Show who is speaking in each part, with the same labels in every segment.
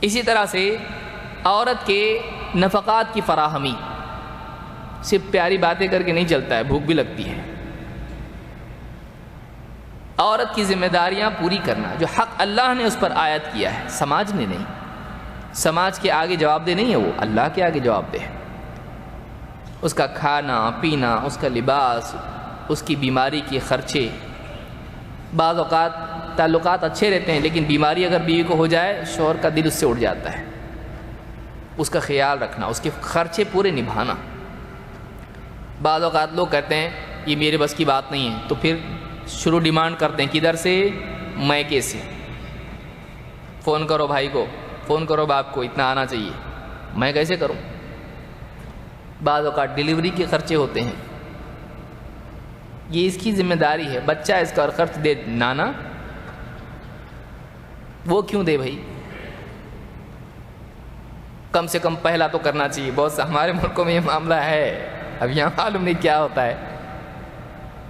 Speaker 1: اسی طرح سے عورت کے نفقات کی فراہمی، صرف پیاری باتیں کر کے نہیں چلتا ہے، بھوک بھی لگتی ہے۔ عورت کی ذمہ داریاں پوری کرنا، جو حق اللہ نے اس پر عائد کیا ہے، سماج نے نہیں۔ سماج کے آگے جواب دہ نہیں ہے، وہ اللہ کے آگے جواب دہ ہے۔ اس کا کھانا پینا، اس کا لباس، اس کی بیماری کے خرچے۔ بعض اوقات تعلقات اچھے رہتے ہیں لیکن بیماری اگر بیوی کو ہو جائے، شوہر کا دل اس سے اٹھ جاتا ہے۔ اس کا خیال رکھنا، اس کے خرچے پورے نبھانا۔ بعض اوقات لوگ کہتے ہیں یہ میرے بس کی بات نہیں ہے، تو پھر شروع ڈیمانڈ کرتے ہیں، کدھر سے؟ میکے سے۔ فون کرو بھائی کو، فون کرو باپ کو، اتنا آنا چاہیے۔ میں کیسے کروں؟ بعض اوقات ڈیلیوری کے خرچے ہوتے ہیں، یہ اس کی ذمہ داری ہے، بچہ اس کا خرچ دے نانا، وہ کیوں دے بھائی؟ کم سے کم پہلا تو کرنا چاہیے۔ بہت سے ہمارے ملکوں میں یہ معاملہ ہے، اب یہاں معلوم نہیں کیا ہوتا ہے،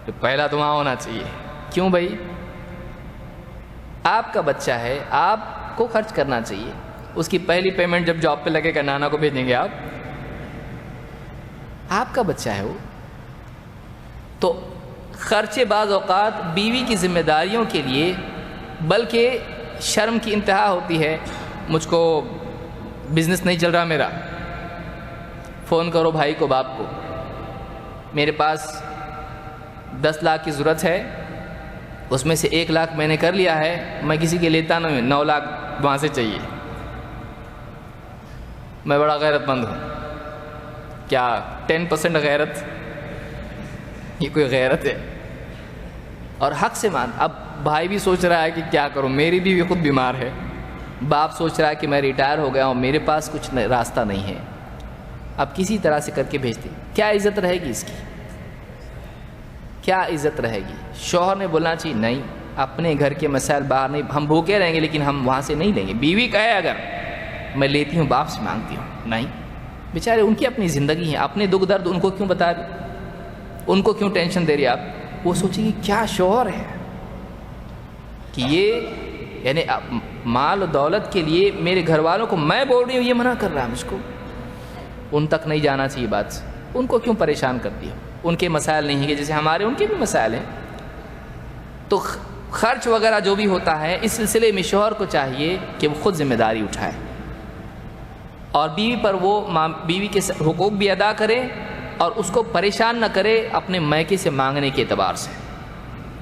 Speaker 1: تو پہلا تو وہاں ہونا چاہیے۔ کیوں بھائی؟ آپ کا بچہ ہے، آپ کو خرچ کرنا چاہیے۔ اس کی پہلی پیمنٹ جب جاب پہ لگے گا، نانا کو بھیجیں گے آپ کا بچہ ہے وہ۔ تو خرچے بعض اوقات بیوی کی ذمہ داریوں کے لیے، بلکہ شرم کی انتہا ہوتی ہے، مجھ کو بزنس نہیں چل رہا میرا، فون کرو بھائی کو باپ کو، میرے پاس 10 لاکھ کی ضرورت ہے، اس میں سے 1 لاکھ میں نے کر لیا ہے، میں کسی کے لیتا نہیں، 9 لاکھ وہاں سے چاہیے، میں بڑا غیرت مند ہوں۔ کیا 10% غیرت؟ یہ کوئی غیرت ہے؟ اور حق سے مان۔ اب بھائی بھی سوچ رہا ہے کہ کیا کروں، میری بھی خود بیمار ہے، باپ سوچ رہا ہے کہ میں ریٹائر ہو گیا ہوں، میرے پاس کچھ راستہ نہیں ہے، اب کسی طرح سے کر کے بھیجتے، کیا عزت رہے گی اس کی؟ کیا عزت رہے گی؟ شوہر نے بولنا چاہیے نہیں، اپنے گھر کے مسائل باہر نہیں، ہم بھوکے رہیں گے لیکن ہم وہاں سے نہیں لیں گے۔ بیوی کہے اگر میں لیتی ہوں، باپ سے مانگتی ہوں، نہیں، بیچارے ان کی اپنی زندگی ہے، اپنے دکھ درد ان کو کیوں بتا رہے، ان کو کیوں ٹینشن دے رہی آپ؟ وہ سوچیں گے کیا شوہر ہے کہ یہ یعنی مال و دولت کے لیے میرے گھر والوں کو میں بول رہی ہوں، یہ منع کر رہا ہے مجھ کو۔ ان تک نہیں جانا چاہیے بات سے، ان کو کیوں پریشان کرتی ہو؟ ان کے مسائل نہیں ہیں جیسے ہمارے، ان کے بھی مسائل ہیں۔ تو خرچ وغیرہ جو بھی ہوتا ہے، اس سلسلے میں شوہر کو چاہیے کہ وہ خود ذمہ داری اٹھائے اور بیوی پر وہ بیوی کے حقوق بھی ادا کرے اور اس کو پریشان نہ کرے اپنے میکے سے مانگنے کے اعتبار سے۔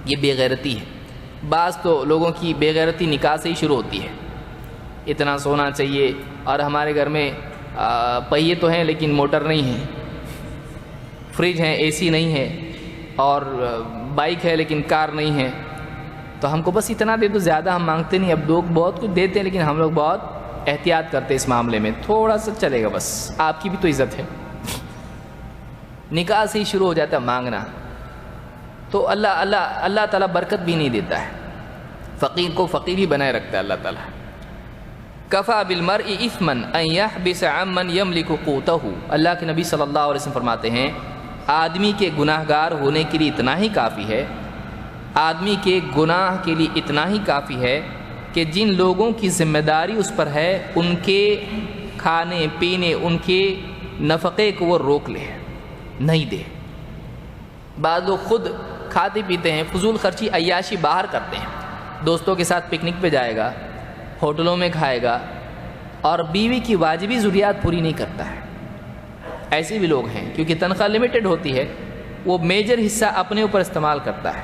Speaker 1: یہ بے غیرتی ہے۔ بعض تو لوگوں کی بے غیرتی نکاح سے ہی شروع ہوتی ہے، اتنا سونا چاہیے، اور ہمارے گھر میں پہیے تو ہیں لیکن موٹر نہیں ہے، فریج ہے، اے سی نہیں ہے، اور بائک ہے لیکن کار نہیں ہے، تو ہم کو بس اتنا دے دو، زیادہ ہم مانگتے نہیں۔ اب لوگ بہت کچھ دیتے ہیں لیکن ہم لوگ بہت احتیاط کرتے اس معاملے میں، تھوڑا سا چلے گا بس، آپ کی بھی تو عزت ہے۔ نکاح سے ہی شروع ہو جاتا ہے مانگنا، تو اللہ تعالیٰ برکت بھی نہیں دیتا ہے، فقیر کو فقیر ہی بنائے رکھتا ہے اللہ تعالیٰ۔ کفا بالمرء اثما ان يحبس عمن يملك قوته، اللہ کے نبی صلی اللہ علیہ وسلم فرماتے ہیں آدمی کے گناہ گار ہونے کے لیے اتنا ہی کافی ہے، آدمی کے گناہ کے لیے اتنا ہی کافی ہے کہ جن لوگوں کی ذمہ داری اس پر ہے ان کے کھانے پینے، ان کے نفقے کو وہ روک لے، نہیں دے۔ بعض لوگ خود کھاتے پیتے ہیں، فضول خرچی عیاشی باہر کرتے ہیں، دوستوں کے ساتھ پکنک پہ جائے گا، ہوٹلوں میں کھائے گا، اور بیوی کی واجبی ضروریات پوری نہیں کرتا ہے۔ ایسے بھی لوگ ہیں کیونکہ تنخواہ لمیٹڈ ہوتی ہے، وہ میجر حصہ اپنے اوپر استعمال کرتا ہے،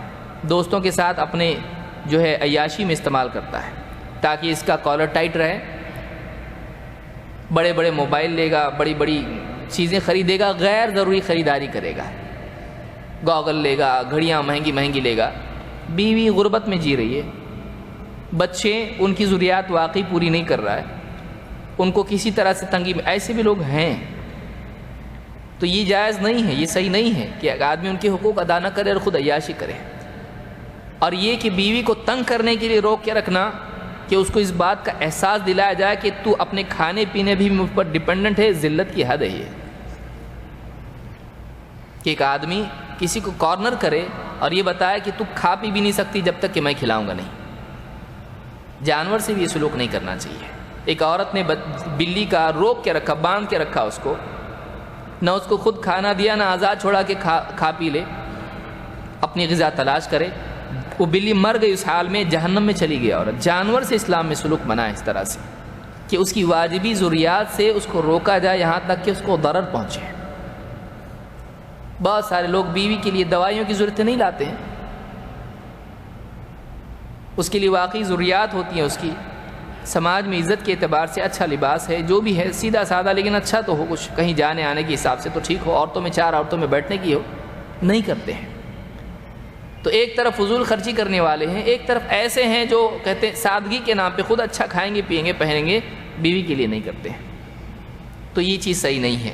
Speaker 1: دوستوں کے ساتھ اپنے جو ہے عیاشی میں استعمال کرتا ہے تاکہ اس کا کالر ٹائٹ رہے، بڑے بڑے موبائل لے گا، بڑی بڑی چیزیں خریدے گا، غیر ضروری خریداری کرے گا، گوگل لے گا، گھڑیاں مہنگی مہنگی لے گا، بیوی غربت میں جی رہی ہے، بچے ان کی ضروریات واقعی پوری نہیں کر رہا ہے، ان کو کسی طرح سے تنگی میں، ایسے بھی لوگ ہیں۔ تو یہ جائز نہیں ہے، یہ صحیح نہیں ہے کہ آدمی ان کے حقوق ادا نہ کرے اور خود عیاشی کرے۔ اور یہ کہ بیوی کو تنگ کرنے کے لیے روک کے رکھنا کہ اس کو اس بات کا احساس دلایا جائے کہ تو اپنے کھانے پینے بھی مجھ پر ڈیپینڈنٹ ہے، ذلت کی حد ہے یہ کہ ایک آدمی کسی کو کارنر کرے اور یہ بتائے کہ تو کھا پی بھی نہیں سکتی جب تک کہ میں کھلاؤں گا نہیں۔ جانور سے بھی یہ سلوک نہیں کرنا چاہیے۔ ایک عورت نے بلی کا روک کے رکھا، باندھ کے رکھا اس کو، نہ اس کو خود کھانا دیا، نہ آزاد چھوڑا کہ کھا پی لے، اپنی غذا تلاش کرے۔ وہ بلی مر گئی اس حال میں، جہنم میں چلی گئی عورت۔ جانور سے اسلام میں سلوک منع ہے اس طرح سے کہ اس کی واجبی ضروریات سے اس کو روکا جائے یہاں تک کہ اس کو ضرر پہنچے۔ بہت سارے لوگ بیوی کے لیے دوائیوں کی ضرورت نہیں لاتے ہیں، اس کے لیے واقعی ضروریات ہوتی ہیں، اس کی سماج میں عزت کے اعتبار سے اچھا لباس ہے، جو بھی ہے سیدھا سادہ لیکن اچھا تو ہو، کچھ کہیں جانے آنے کے حساب سے تو ٹھیک ہو، عورتوں میں 4 عورتوں میں بیٹھنے کی ہو، نہیں کرتے ہیں۔ تو ایک طرف فضول خرچی کرنے والے ہیں، ایک طرف ایسے ہیں جو کہتے ہیں سادگی کے نام پہ خود اچھا کھائیں گے، پئیں گے، پہنیں گے، بیوی کے لیے نہیں کرتے ہیں۔ تو یہ چیز صحیح نہیں ہے۔